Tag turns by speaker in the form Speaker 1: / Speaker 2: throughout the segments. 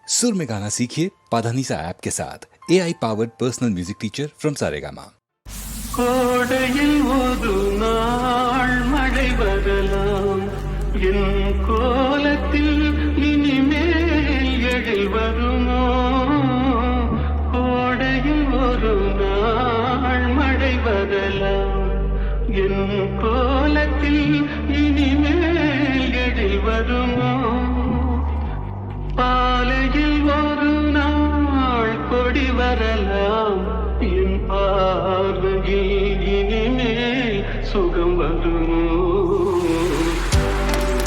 Speaker 1: सुर में गाना सीखिए पाधानीसा ऐप के साथ AI powered personal music teacher from Saregama.
Speaker 2: கோடையில் ஒரு நாள் மழை வரலாம், என் கோலத்தில் இனிமேல் எழில் வருமோ? கோடையில் ஒரு நாள் மழை வரலாம், என் கோலத்தில் இனிமேல் எழில் வருமோ? பாலையில் ஒரு நாள் கொடி வரலாம், என் பார்வையில் இனிமேல் சுகம் வருமோ?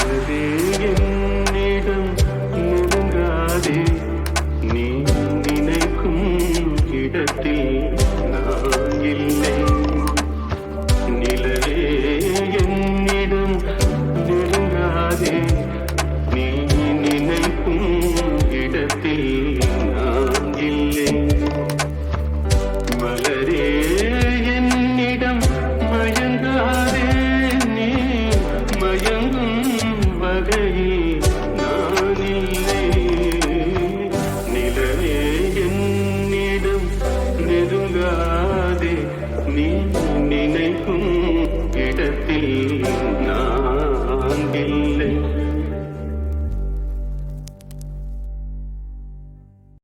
Speaker 2: அதே என்னிடம் நெருங்காதே, நீ நினைக்கும் இடத்தில் நான் இல்லை. நிலவே என்னிடம் நெருங்காதே, நீ நினைக்கும் இடத்தில்